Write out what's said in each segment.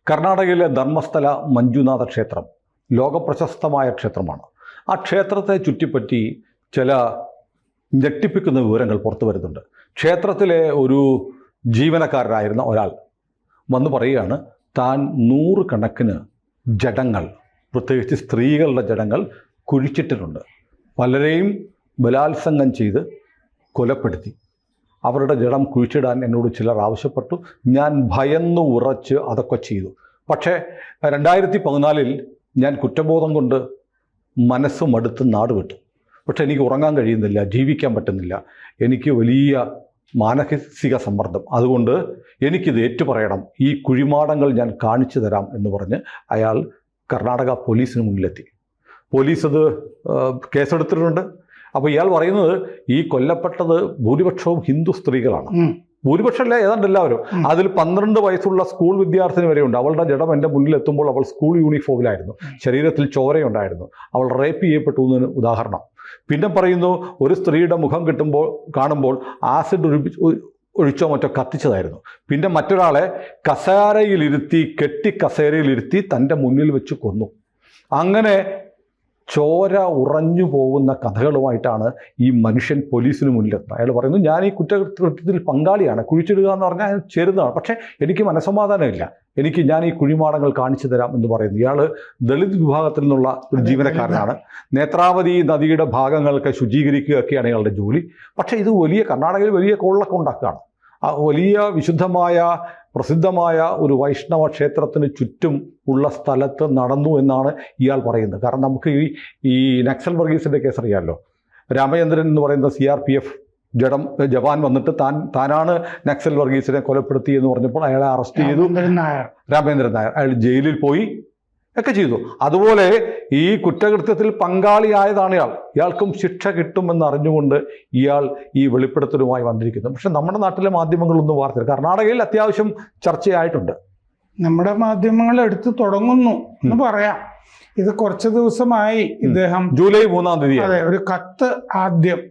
കർണാടകയിലെ ധർമ്മസ്ഥല മഞ്ജുനാഥ ക്ഷേത്രം ലോകപ്രശസ്തമായ ക്ഷേത്രമാണ്. ആ ക്ഷേത്രത്തെ ചുറ്റിപ്പറ്റി ചില ഞെട്ടിപ്പിക്കുന്ന വിവരങ്ങൾ പുറത്തു വരുന്നുണ്ട്. ക്ഷേത്രത്തിലെ ഒരു ജീവനക്കാരനായിരുന്ന ഒരാൾ വന്ന് പറയുകയാണ്, താൻ 100 കണക്കിന് ജഡങ്ങൾ, പ്രത്യേകിച്ച് സ്ത്രീകളുടെ ജഡങ്ങൾ കുഴിച്ചിട്ടിട്ടുണ്ട്. പലരെയും ബലാത്സംഗം ചെയ്ത് കൊലപ്പെടുത്തി. അവരുടെ ജഡം കുഴിച്ചിടാൻ എന്നോട് ചിലർ ആവശ്യപ്പെട്ടു. ഞാൻ ഭയന്നു ഉറച്ച് അതൊക്കെ ചെയ്തു. പക്ഷേ 2014 ഞാൻ കുറ്റബോധം കൊണ്ട് മനസ്സ് മടുത്ത് നാട് വിട്ടു. പക്ഷെ എനിക്ക് ഉറങ്ങാൻ കഴിയുന്നില്ല, ജീവിക്കാൻ പറ്റുന്നില്ല. എനിക്ക് വലിയ മാനസിക സമ്മർദ്ദം. അതുകൊണ്ട് എനിക്കിത് ഏറ്റുപറയണം. ഈ കുഴിമാടങ്ങൾ ഞാൻ കാണിച്ചു തരാം എന്ന് പറഞ്ഞ് അയാൾ കർണാടക പോലീസിന് മുന്നിലെത്തി. പോലീസ് അത് കേസെടുത്തിട്ടുണ്ട്. അപ്പോൾ ഇയാൾ പറയുന്നത് ഈ കൊല്ലപ്പെട്ടത് ഭൂരിപക്ഷവും ഹിന്ദു സ്ത്രീകളാണ്. ഭൂരിപക്ഷമല്ല, ഏതാണ്ട് എല്ലാവരും. അതിൽ 12 വയസ്സുള്ള സ്കൂൾ വിദ്യാർത്ഥിനി വരെയുണ്ട്. അവളുടെ ജഡം എൻ്റെ മുന്നിലെത്തുമ്പോൾ അവൾ സ്കൂൾ യൂണിഫോമിലായിരുന്നു, ശരീരത്തിൽ ചോരയുണ്ടായിരുന്നു. അവൾ റേപ്പ് ചെയ്യപ്പെട്ടു എന്നതിന് ഉദാഹരണം. പിന്നെ പറയുന്നു, ഒരു സ്ത്രീയുടെ മുഖം കാണുമ്പോൾ ആസിഡ് ഒഴിച്ചോ മറ്റോ കത്തിച്ചതായിരുന്നു. പിന്നെ മറ്റൊരാളെ കെട്ടി കസേരയിലിരുത്തി തൻ്റെ മുന്നിൽ വെച്ച് കൊന്നു. അങ്ങനെ ചോര ഉറഞ്ഞു പോകുന്ന കഥകളുമായിട്ടാണ് ഈ മനുഷ്യൻ പോലീസിന് മുന്നിലെത്തുന്നത്. അയാൾ പറയുന്നു, ഞാൻ ഈ കുറ്റകൃത്യത്തിൽ പങ്കാളിയാണ്, കുഴിച്ചിടുക എന്ന് പറഞ്ഞാൽ അയാൾ ചേരുന്നതാണ്. പക്ഷേ എനിക്ക് മനസ്സമാധാനമില്ല, ഞാൻ ഈ കുഴിമാടങ്ങൾ കാണിച്ചു തരാം എന്ന് പറയുന്നു. ഇയാൾ ദളിത് വിഭാഗത്തിൽ നിന്നുള്ള ഒരു ജീവനക്കാരനാണ്. നേത്രാവതി നദിയുടെ ഭാഗങ്ങളൊക്കെ ശുചീകരിക്കുകയൊക്കെയാണ് ഇയാളുടെ ജോലി. പക്ഷേ ഇത് കർണാടകയിൽ വലിയ കോളിളക്കം ഉണ്ടാക്കുകയാണ്. ആ വലിയ വിശുദ്ധമായ പ്രസിദ്ധമായ ഒരു വൈഷ്ണവ ക്ഷേത്രത്തിന് ചുറ്റും ഉള്ള സ്ഥലത്ത് നടന്നു എന്നാണ് ഇയാൾ പറയുന്നത്. കാരണം നമുക്ക് ഈ നക്സൽ വർഗീസിൻ്റെ കേസ് അറിയാമല്ലോ. രാമചന്ദ്രൻ എന്ന് പറയുന്ന CRPF ജവാൻ വന്നിട്ട് താനാണ് നക്സൽ വർഗീസിനെ കൊലപ്പെടുത്തി എന്ന് പറഞ്ഞപ്പോൾ അയാളെ അറസ്റ്റ് ചെയ്തു. രാമേന്ദ്രൻ നായർ അയാൾ ജയിലിൽ പോയി ഒക്കെ ചെയ്തു. അതുപോലെ ഈ കുറ്റകൃത്യത്തിൽ പങ്കാളിയായതാണ് ഇയാൾക്കും ശിക്ഷ കിട്ടുമെന്ന് അറിഞ്ഞുകൊണ്ട് ഇയാൾ ഈ വെളിപ്പെടുത്തലുമായി വന്നിരിക്കുന്നു. പക്ഷെ നമ്മുടെ നാട്ടിലെ മാധ്യമങ്ങളൊന്നും വാർത്തയില്ല. കർണാടകയിൽ അത്യാവശ്യം ചർച്ചയായിട്ടുണ്ട്. നമ്മുടെ മാധ്യമങ്ങൾ എടുത്തു തുടങ്ങുന്നു എന്ന് പറയാം. ഇത് കുറച്ച് ദിവസമായി ഇദ്ദേഹം ജൂലൈ 3-ാം തീയതി അതെ ഒരു കത്ത് ആദ്യം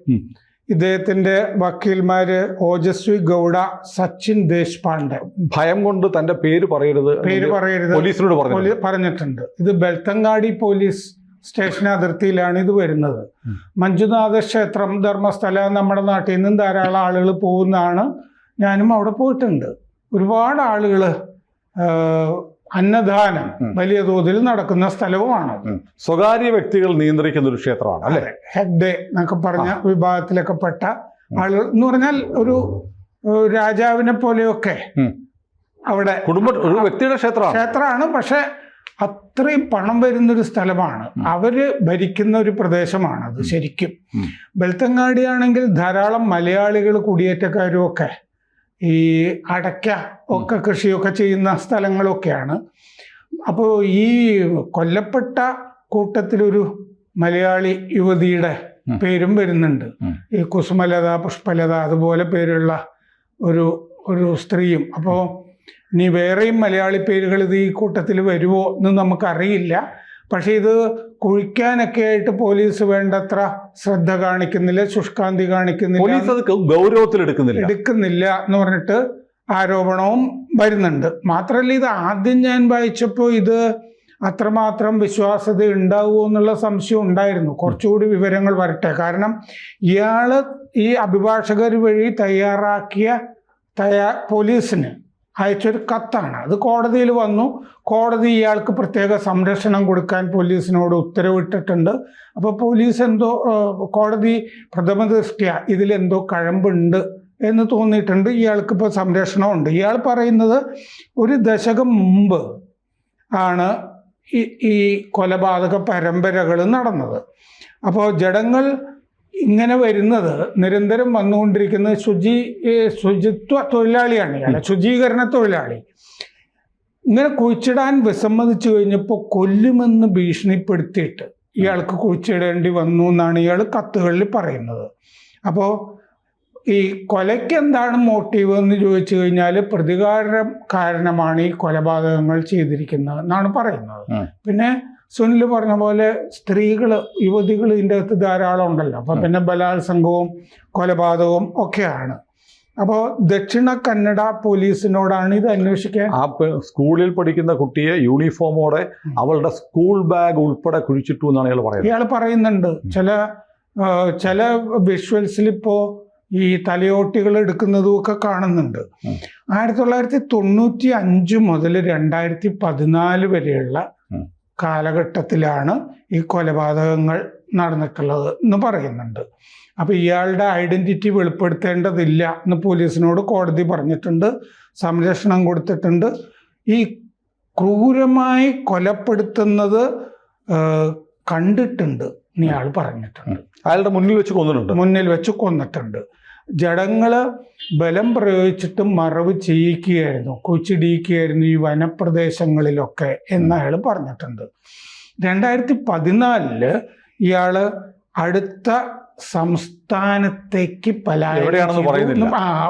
ഇദ്ദേഹത്തിന്റെ വക്കീൽമാര് ഓജസ്വി ഗൗഡ, സച്ചിൻ ദേശ്പാണ്ഡെ ഭയം കൊണ്ട് തന്റെ പേര് പറയരുത് പോലീസിനോട് പറഞ്ഞിട്ടുണ്ട്. ഇത് ബെൽത്തങ്ങാടി പോലീസ് സ്റ്റേഷൻ അതിർത്തിയിലാണ് ഇത് വരുന്നത്. മഞ്ജുനാഥ ക്ഷേത്രം ധർമ്മസ്ഥല നമ്മുടെ നാട്ടിൽ നിന്നും ധാരാളം ആളുകൾ പോകുന്നതാണ്. ഞാനും അവിടെ പോയിട്ടുണ്ട്. ഒരുപാട് ആളുകൾ അന്നദാനം വലിയ തോതിൽ നടക്കുന്ന സ്ഥലവുമാണ്. സ്വകാര്യ വ്യക്തികൾ നിയന്ത്രിക്കുന്ന ഒരു ക്ഷേത്രമാണ് അല്ലെ. ഹെഗ്ഡെ എന്നൊക്കെ പറഞ്ഞ വിഭാഗത്തിലൊക്കെ പെട്ട ആളുകൾ എന്ന് പറഞ്ഞാൽ ഒരു രാജാവിനെ പോലെയൊക്കെ അവിടെ ഒരു വ്യക്തിയുടെ ക്ഷേത്രമാണ്. പക്ഷെ അത്രയും പണം വരുന്നൊരു സ്ഥലമാണ്. അവര് ഭരിക്കുന്ന ഒരു പ്രദേശമാണ് അത് ശരിക്കും. ബെൽത്തങ്ങാടി ആണെങ്കിൽ ധാരാളം മലയാളികൾ കുടിയേറ്റക്കാരും ഒക്കെ ഈ അടയ്ക്ക ഒക്കെ കൃഷിയൊക്കെ ചെയ്യുന്ന സ്ഥലങ്ങളൊക്കെയാണ്. അപ്പോൾ ഈ കൊല്ലപ്പെട്ട കൂട്ടത്തിലൊരു മലയാളി യുവതിയുടെ പേരും വരുന്നുണ്ട്. ഈ കുസുമലത, പുഷ്പലത അതുപോലെ പേരുള്ള ഒരു സ്ത്രീയും. അപ്പോൾ ഇനി വേറെയും മലയാളി പേരുകൾ ഇത് ഈ കൂട്ടത്തിൽ വരുമോ എന്ന് നമുക്കറിയില്ല. പക്ഷെ ഇത് കുഴിക്കാനൊക്കെ ആയിട്ട് പോലീസ് വേണ്ടത്ര ശ്രദ്ധ കാണിക്കുന്നില്ല, ശുഷ്കാന്തി എടുക്കുന്നില്ല എന്ന് പറഞ്ഞിട്ട് ആരോപണവും വരുന്നുണ്ട്. മാത്രമല്ല, ഇത് ആദ്യം ഞാൻ വായിച്ചപ്പോൾ ഇത് അത്രമാത്രം വിശ്വാസ്യത ഉണ്ടാവുമോ എന്നുള്ള സംശയം ഉണ്ടായിരുന്നു. കുറച്ചുകൂടി വിവരങ്ങൾ വരട്ടെ. കാരണം ഇയാള് ഈ അഭിഭാഷകർ വഴി തയ്യാറാക്കിയ പോലീസിന് അയച്ചൊരു കത്താണ്. അത് കോടതിയിൽ വന്നു. കോടതി ഇയാൾക്ക് പ്രത്യേക സംരക്ഷണം കൊടുക്കാൻ പോലീസിനോട് ഉത്തരവിട്ടിട്ടുണ്ട്. അപ്പോൾ പോലീസ് കോടതി പ്രഥമ ദൃഷ്ട്യാ ഇതിലെന്തോ കഴമ്പുണ്ട് എന്ന് തോന്നിയിട്ടുണ്ട്. ഇയാൾക്കിപ്പോൾ സംരക്ഷണമുണ്ട്. ഇയാൾ പറയുന്നത് ഒരു ദശകം മുമ്പ് ആണ് ഈ കൊലപാതക പരമ്പരകൾ നടന്നത്. അപ്പോൾ ജഡങ്ങൾ ഇങ്ങനെ വരുന്നത് നിരന്തരം വന്നുകൊണ്ടിരിക്കുന്നത് ശുചിത്വ തൊഴിലാളിയാണ് ഇയാളെ, ശുചീകരണ തൊഴിലാളി. ഇങ്ങനെ കുഴിച്ചിടാൻ വിസമ്മതിച്ചു കഴിഞ്ഞപ്പോൾ കൊല്ലുമെന്ന് ഭീഷണിപ്പെടുത്തിയിട്ട് ഇയാൾക്ക് കുഴിച്ചിടേണ്ടി വന്നു എന്നാണ് ഇയാൾ കത്തുകളിൽ പറയുന്നത്. അപ്പോൾ ഈ കൊലയ്ക്ക് എന്താണ് മോട്ടീവ് എന്ന് ചോദിച്ചു കഴിഞ്ഞാൽ പ്രതികാരം കാരണമാണ് ഈ കൊലപാതകങ്ങൾ ചെയ്തിരിക്കുന്നത് എന്നാണ് പറയുന്നത്. പിന്നെ സുനിൽ പറഞ്ഞ പോലെ യുവതികൾ ഇതിൻ്റെ അകത്ത് ധാരാളം ഉണ്ടല്ലോ. അപ്പം പിന്നെ ബലാത്സംഗവും കൊലപാതകവും ഒക്കെയാണ്. അപ്പോൾ ദക്ഷിണ കന്നഡ പോലീസിനോടാണ് ഇത് അന്വേഷിക്കാൻ. ആ സ്കൂളിൽ പഠിക്കുന്ന കുട്ടിയെ യൂണിഫോമോടെ അവളുടെ സ്കൂൾ ബാഗ് ഉൾപ്പെടെ കുഴിച്ചിട്ടു എന്നാണ് ഇയാൾ പറയുന്നത്. ഇയാൾ പറയുന്നുണ്ട് ചില വിഷ്വൽസിൽ ഇപ്പോൾ ഈ തലയോട്ടികൾ എടുക്കുന്നതും ഒക്കെ കാണുന്നുണ്ട്. 1995 മുതൽ 2014 വരെയുള്ള കാലഘട്ടത്തിലാണ് ഈ കൊലപാതകങ്ങൾ നടന്നിട്ടുള്ളത് എന്ന് പറയുന്നുണ്ട്. അപ്പൊ ഇയാളുടെ ഐഡന്റിറ്റി വെളിപ്പെടുത്തേണ്ടതില്ല എന്ന് പോലീസിനോട് കോടതി പറഞ്ഞിട്ടുണ്ട്, സംരക്ഷണം കൊടുത്തിട്ടുണ്ട്. ഈ ക്രൂരമായി കൊലപ്പെടുത്തുന്നത് കണ്ടിട്ടുണ്ട് എന്ന് ഇയാൾ പറഞ്ഞിട്ടുണ്ട്. അയാളുടെ മുന്നിൽ വെച്ച് കൊന്നിട്ടുണ്ട്. ജഡങ്ങള് ബലം പ്രയോഗിച്ചിട്ട് മറവ് ചെയ്യിക്കുകയായിരുന്നു, കുഴിച്ചിടിയിക്കുകയായിരുന്നു ഈ വനപ്രദേശങ്ങളിലൊക്കെ എന്ന് അയാൾ പറഞ്ഞിട്ടുണ്ട്. 2014 ഇയാള് അടുത്ത സംസ്ഥാനത്തേക്ക്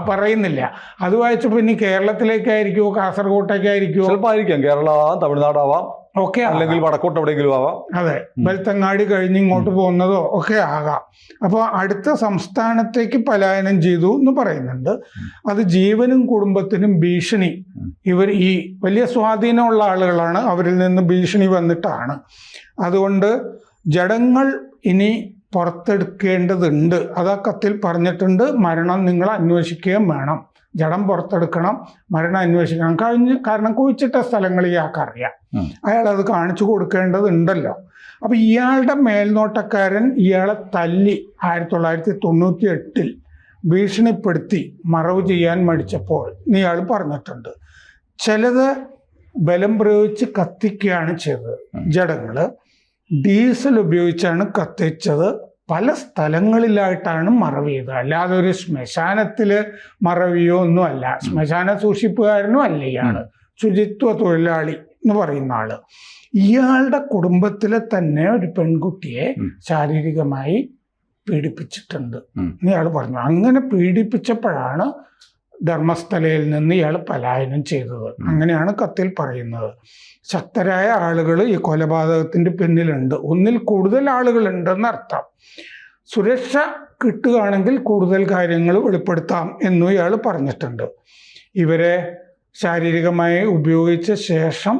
പറയുന്നില്ല. അത് വായിച്ചപ്പോ ഇനി കേരളത്തിലേക്കായിരിക്കുമോ കാസർഗോട്ടേക്കായിരിക്കുമോ, ചിലപ്പോൾ ആയിരിക്കാം കേരള ആവാം, തമിഴ്നാടാവാം, ഒക്കെ അല്ലെങ്കിൽ വടക്കോട്ട് എവിടെയെങ്കിലും ആവാം. അതെ, ബെൽത്തങ്ങാടി കഴിഞ്ഞ് ഇങ്ങോട്ട് പോകുന്നതോ ഒക്കെ ആകാം. അപ്പോൾ അടുത്ത സംസ്ഥാനത്തേക്ക് പലായനം ചെയ്തു എന്ന് പറയുന്നുണ്ട്. അത് ജീവനും കുടുംബത്തിനും ഭീഷണി. ഇവർ ഈ വലിയ സ്വാധീനമുള്ള ആളുകളാണ്, അവരിൽ നിന്ന് ഭീഷണി വന്നിട്ടാണ്. അതുകൊണ്ട് ജഡങ്ങൾ ഇനി പുറത്തെടുക്കേണ്ടതുണ്ട്. അത് ആ കത്തിൽ പറഞ്ഞിട്ടുണ്ട്. മരണം നിങ്ങൾ അന്വേഷിക്കുകയും വേണം, ജഡം പുറത്തെടുക്കണം, മരണം അന്വേഷിക്കണം. കാരണം കുഴിച്ചിട്ട സ്ഥലങ്ങൾ ഇയാൾക്കറിയാം, അയാൾ അത് കാണിച്ചു കൊടുക്കേണ്ടതുണ്ടല്ലോ. അപ്പൊ ഇയാളുടെ മേൽനോട്ടക്കാരൻ ഇയാളെ തല്ലി 1998 ഭീഷണിപ്പെടുത്തി മറവ് ചെയ്യാൻ മടിച്ചപ്പോൾ ഇയാൾ പറഞ്ഞിട്ടുണ്ട്. ചിലത് ബലം പ്രയോഗിച്ച് കത്തിക്കുകയാണ് ചെയ്തത്. ജഡങ്ങള് ഡീസൽ ഉപയോഗിച്ചാണ് കത്തിച്ചത്. പല സ്ഥലങ്ങളിലായിട്ടാണ് മറവ് ചെയ്തത്. അല്ലാതെ ഒരു ശ്മശാനത്തില് മറവിയോ ഒന്നും അല്ല. ശ്മശാന സൂക്ഷിപ്പുകാരനും അല്ല ഇയാള്, ശുചിത്വ തൊഴിലാളി എന്ന് പറയുന്ന ആള്. ഇയാളുടെ കുടുംബത്തിലെ തന്നെ ഒരു പെൺകുട്ടിയെ ശാരീരികമായി പീഡിപ്പിച്ചിട്ടുണ്ട് ഇയാൾ പറഞ്ഞു. അങ്ങനെ പീഡിപ്പിച്ചപ്പോഴാണ് ധർമ്മസ്ഥലയിൽ നിന്ന് ഇയാൾ പലായനം ചെയ്തത്. അങ്ങനെയാണ് കത്തിൽ പറയുന്നത്. ശക്തരായ ആളുകൾ ഈ കൊലപാതകത്തിന്റെ പിന്നിലുണ്ട്, ഒന്നിൽ കൂടുതൽ ആളുകളുണ്ടെന്നർത്ഥം. സുരക്ഷ കിട്ടുകയാണെങ്കിൽ കൂടുതൽ കാര്യങ്ങൾ വെളിപ്പെടുത്താം എന്നും ഇയാൾ പറഞ്ഞിട്ടുണ്ട്. ഇവരെ ശാരീരികമായി ഉപയോഗിച്ച ശേഷം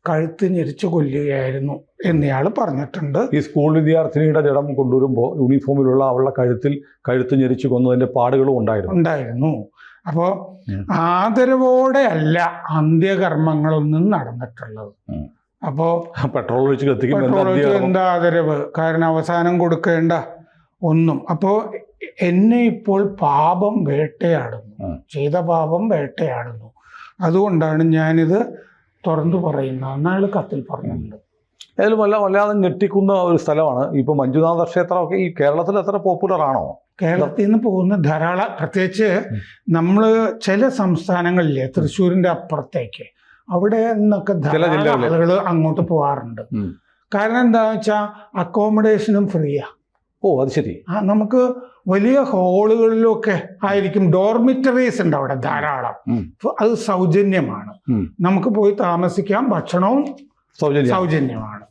കഴുത്ത് ഞെരിച്ച് കൊല്ലുകയായിരുന്നു എന്നയാൾ പറഞ്ഞിട്ടുണ്ട്. ഈ സ്കൂൾ വിദ്യാർത്ഥിനിയുടെ ജഡം കൊണ്ടുവരുമ്പോൾ യൂണിഫോമിലുള്ള അവളുടെ കഴുത്ത് ഞെരിച്ച് കൊന്നതിന്റെ പാടുകളും ഉണ്ടായിരുന്നു. അപ്പോൾ ആദരവോടെ അല്ല അന്ത്യകർമ്മങ്ങളൊന്നും നടന്നിട്ടുള്ളത്. അപ്പോൾ പെട്രോൾ ഒഴിച്ച് എന്താ ആദരവ്? കാരണം അവസാനം കൊടുക്കേണ്ട ഒന്നും. അപ്പോൾ എന്നെ ഇപ്പോൾ പാപം വേട്ടയാടുന്നു, ചെയ്ത പാപം വേട്ടയാടുന്നു. അതുകൊണ്ടാണ് ഞാനിത് തുറന്നു പറയുന്നതെന്ന് അയാൾ കത്തിൽ പറഞ്ഞിട്ടുണ്ട്. ഏതായാലും വല്ലാതെ ഞെട്ടിക്കുന്ന ഒരു സ്ഥലമാണ്. ഇപ്പൊ മഞ്ജുനാഥ ക്ഷേത്രമൊക്കെ ഈ കേരളത്തിൽ എത്ര പോപ്പുലർ ആണോ? കേരളത്തിൽ നിന്ന് പോകുന്ന ധാരാളം, പ്രത്യേകിച്ച് നമ്മൾ ചില സംസ്ഥാനങ്ങളിലെ തൃശ്ശൂരിന്റെ അപ്പുറത്തേക്ക് അവിടെ നിന്നൊക്കെ ധാരാളം ആളുകൾ അങ്ങോട്ട് പോകാറുണ്ട്. കാരണം എന്താണെന്ന് വെച്ചാൽ അക്കോമഡേഷനും ഫ്രീയാ. ഓ, അത് ശരി. നമുക്ക് വലിയ ഹാളുകളിലൊക്കെ ആയിരിക്കും, ഡോർമിറ്ററീസ് ഉണ്ട് അവിടെ ധാരാളം. അത് സൗജന്യമാണ്, നമുക്ക് പോയി താമസിക്കാം, ഭക്ഷണവും സൗജന്യമാണ്.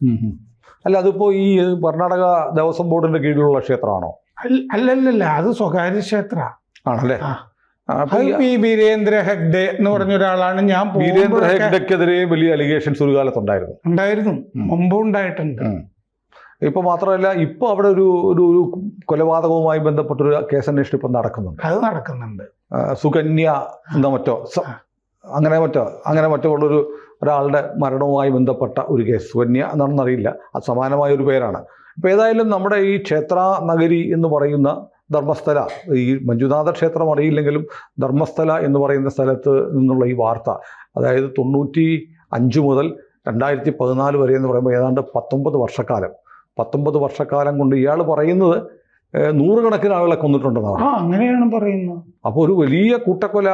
അല്ല, അതിപ്പോ ഈ കർണാടക ദേവസ്വം ബോർഡിന്റെ കീഴിലുള്ള ക്ഷേത്രമാണോ? അല്ലല്ല, അത് സ്വകാര്യ ക്ഷേത്ര ആണല്ലേ. വീരേന്ദ്ര ഹെഗ്ഡെ എന്ന് പറഞ്ഞ ഒരാളാണ്. ഞാൻ വീരേന്ദ്ര ഹെഗ്ഡെക്കെതിരെ വലിയ അലിഗേഷൻസ് ഒരു കാലത്തുണ്ടായിരുന്നു, മുമ്പും ഉണ്ടായിട്ടുണ്ട്. ഇപ്പൊ മാത്രമല്ല, ഇപ്പൊ അവിടെ ഒരു കൊലപാതകവുമായി ബന്ധപ്പെട്ടൊരു കേസന്വേഷണം ഇപ്പൊ നടക്കുന്നുണ്ട്. സുകന്യ എന്ന അങ്ങനെ മറ്റോ ഉള്ളൊരു ഒരാളുടെ മരണവുമായി ബന്ധപ്പെട്ട ഒരു കേസ്. സുകന്യ എന്താണെന്നറിയില്ല, അത് സമാനമായ ഒരു പേരാണ്. ഇപ്പം ഏതായാലും നമ്മുടെ ഈ ക്ഷേത്ര നഗരി എന്ന് പറയുന്ന ധർമ്മസ്ഥല, ഈ മഞ്ജുനാഥ ക്ഷേത്രം അറിയില്ലെങ്കിലും ധർമ്മസ്ഥല എന്ന് പറയുന്ന സ്ഥലത്ത് നിന്നുള്ള ഈ വാർത്ത, അതായത് 95 മുതൽ 2014 വരെ എന്ന് പറയുമ്പോൾ ഏതാണ്ട് 19 വർഷക്കാലം കൊണ്ട് ഇയാൾ പറയുന്നത് 100 കണക്കിന് ആളുകളെ കൊന്നിട്ടുണ്ടെന്നാണ്. അങ്ങനെയാണ് പറയുന്നത്. അപ്പോൾ ഒരു വലിയ കൂട്ടക്കൊല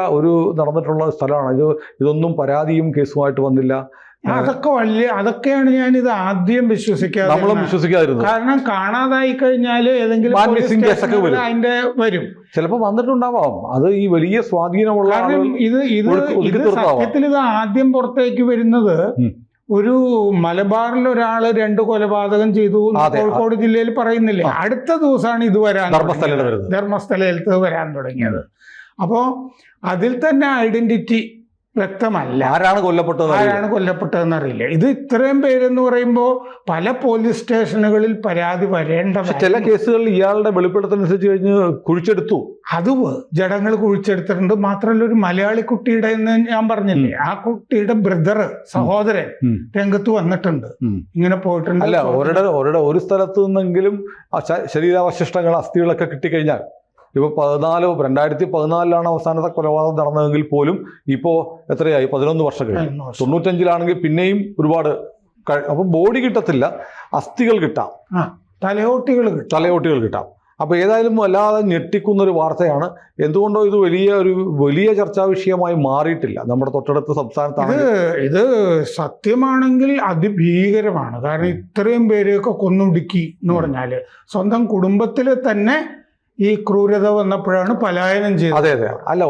നടന്നിട്ടുള്ള സ്ഥലമാണ്. ഇതൊന്നും പരാതിയും കേസുമായിട്ട് വന്നില്ല. അതൊക്കെയാണ് ഞാൻ ഇത് ആദ്യം വിശ്വസിക്കാതിരുന്നത്. കാരണം കാണാതായി കഴിഞ്ഞാൽ ഏതെങ്കിലും അതിന്റെ വരും, ചിലപ്പോൾ വന്നിട്ടുണ്ടാവാം. അത് ഈ വലിയ സ്വാധീനമുള്ള സത്യത്തിൽ ഇത് ആദ്യം പുറത്തേക്ക് വരുന്നത് ഒരു മലബാറിൽ ഒരാള് 2 കൊലപാതകം ചെയ്തു കോഴിക്കോട് ജില്ലയിൽ പറയുന്നില്ലേ, അടുത്ത ദിവസമാണ് ഇത് ധർമ്മസ്ഥലത്ത് വരാൻ തുടങ്ങിയത്. അപ്പോൾ അതിൽ തന്നെ ഐഡന്റിറ്റി വ്യക്തമല്ല. ആരാണ് കൊല്ലപ്പെട്ടത്? ആരാണ് കൊല്ലപ്പെട്ടതെന്ന് അറിയില്ല. ഇത് ഇത്രയും പേരെന്ന് പറയുമ്പോൾ പല പോലീസ് സ്റ്റേഷനുകളിൽ പരാതി വരേണ്ടത്. ചില കേസുകളിൽ ഇയാളുടെ വെളിപ്പെടുത്തലനുസരിച്ച് കഴിഞ്ഞ് കുഴിച്ചെടുത്തു. അത് ജഡങ്ങൾ കുഴിച്ചെടുത്തിട്ടുണ്ട്. മാത്രമല്ല, ഒരു മലയാളി കുട്ടിയുടെ എന്ന് ഞാൻ പറഞ്ഞില്ലേ, ആ കുട്ടിയുടെ ബ്രദർ, സഹോദരൻ രംഗത്ത് വന്നിട്ടുണ്ട്. ഇങ്ങനെ പോയിട്ടുണ്ട്. അല്ല, ഒരു സ്ഥലത്ത് നിന്നെങ്കിലും ശരീരാവശിഷ്ടങ്ങൾ, അസ്ഥികളൊക്കെ കിട്ടിക്കഴിഞ്ഞാൽ, ഇപ്പോൾ 2014 അവസാനത്തെ കൊലപാതകം നടന്നതെങ്കിൽ പോലും ഇപ്പോൾ എത്രയായി? 11 വർഷം കഴിഞ്ഞു. 95 പിന്നെയും ഒരുപാട്. അപ്പം ബോഡി കിട്ടത്തില്ല, അസ്ഥികൾ കിട്ടാം, തലയോട്ടികൾ കിട്ടാം. അപ്പോൾ ഏതായാലും വല്ലാതെ ഞെട്ടിക്കുന്നൊരു വാർത്തയാണ്. എന്തുകൊണ്ടോ ഇത് വലിയ ചർച്ചാ വിഷയമായി മാറിയിട്ടില്ല നമ്മുടെ തൊട്ടടുത്ത സംസ്ഥാനത്താണ്. ഇത് സത്യമാണെങ്കിൽ അതിഭീകരമാണ്. കാരണം ഇത്രയും പേരെയൊക്കെ കൊന്നൊടുക്കി എന്ന് പറഞ്ഞാൽ സ്വന്തം കുടുംബത്തിലെ തന്നെ ഈ ക്രൂരത വന്നപ്പോഴാണ് പലായനം ചെയ്തത്. അതെ. അല്ല,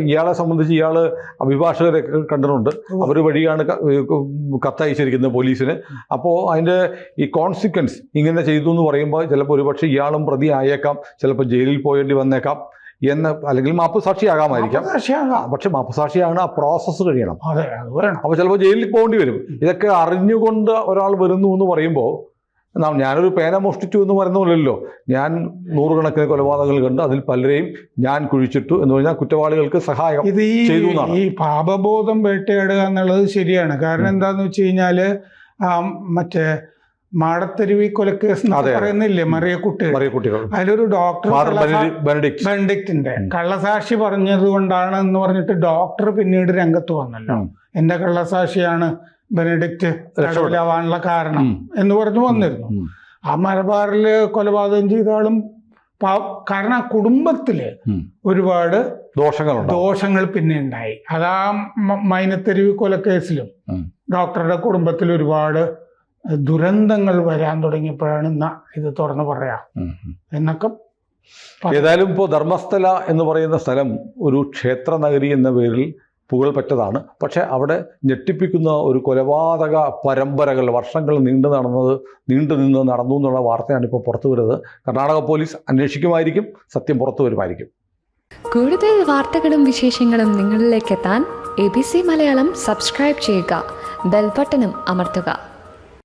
ഇയാളെ സംബന്ധിച്ച് അഭിഭാഷകരെ കണ്ടിട്ടുണ്ട്. അവർ വഴിയാണ് കത്തയച്ചിരിക്കുന്നത് പോലീസിന്. അപ്പോൾ അതിൻ്റെ ഈ കോൺസിക്വൻസ് ഇങ്ങനെ ചെയ്തു എന്ന് പറയുമ്പോൾ ചിലപ്പോൾ ഒരുപക്ഷെ ഇയാളും പ്രതി ആയേക്കാം, ചിലപ്പോൾ ജയിലിൽ പോയേണ്ടി വന്നേക്കാം അല്ലെങ്കിൽ മാപ്പുസാക്ഷിയാകാമായിരിക്കാം. പക്ഷെ മാപ്പുസാക്ഷിയാണ്, ആ പ്രോസസ്സ് കഴിയണം. അപ്പോൾ ചിലപ്പോൾ ജയിലിൽ പോകേണ്ടി വരും. ഇതൊക്കെ അറിഞ്ഞുകൊണ്ട് ഒരാൾ വരുന്നു എന്ന് പറയുമ്പോൾ, ഞാനൊരു പേന മോഷ്ടിച്ചു എന്ന് പറയുന്നില്ലല്ലോ. ഞാൻ 100 കണക്കിന് കൊലപാതകങ്ങൾ കണ്ട് അതിൽ പലരെയും ഞാൻ കുഴിച്ചിട്ടു എന്ന് പറഞ്ഞാൽ കുറ്റവാളികൾക്ക് സഹായം ചെയ്തു എന്നാണ്. ഈ പാപബോധം വേട്ടയാടുക എന്നുള്ളത് ശരിയാണ്. കാരണം എന്താന്ന് വെച്ച് കഴിഞ്ഞാല് മറ്റേ മാടത്തരുവി കൊലക്കേസ് പറയുന്നില്ലേ, മറിയ കുട്ടികൾ, അതിലൊരു ഡോക്ടർ ബെനഡിക്റ്റിന്റെ കള്ളസാക്ഷി പറഞ്ഞത് കൊണ്ടാണ് എന്ന് പറഞ്ഞിട്ട് ഡോക്ടർ പിന്നീട് രംഗത്ത് വന്നല്ലോ. എന്റെ കള്ളസാക്ഷിയാണ് ബെനഡിക്റ്റ് തടവിലാവാനുള്ള കാരണം എന്ന് പറഞ്ഞു വന്നിരുന്നു. ആ മലബാറില് കൊലപാതകം ചെയ്ത ആളും കാരണം ആ കുടുംബത്തില് ഒരുപാട് ദോഷങ്ങൾ പിന്നെ ഉണ്ടായി. അതാ മൈനത്തെരുവ് കൊലക്കേസിലും ഡോക്ടറുടെ കുടുംബത്തിൽ ഒരുപാട് ദുരന്തങ്ങൾ വരാൻ തുടങ്ങിയപ്പോഴാണ് ഇത് തുറന്നു പറയാം എന്നൊക്കെ. ഏതായാലും ഇപ്പോൾ ധർമ്മസ്ഥല എന്ന് പറയുന്ന സ്ഥലം ഒരു ക്ഷേത്ര നഗരി എന്ന പേരിൽ പുകൾപ്പെട്ടതാണ്. പക്ഷെ അവിടെ ഞെട്ടിപ്പിക്കുന്ന ഒരു കൊലപാതക പരമ്പരകൾ വർഷങ്ങൾ നീണ്ടു നിന്ന് നടന്നു എന്നുള്ള വാർത്തയാണ് ഇപ്പോൾ പുറത്തു വരുന്നത്. കർണാടക പോലീസ് അന്വേഷിക്കുമായിരിക്കും, സത്യം പുറത്തു വരുമായിരിക്കും. കൂടുതൽ വാർത്തകളും വിശേഷങ്ങളും നിങ്ങളിലേക്ക് എത്താൻ ABC മലയാളം സബ്സ്ക്രൈബ് ചെയ്യുക, ബെൽ ബട്ടണും അമർത്തുക.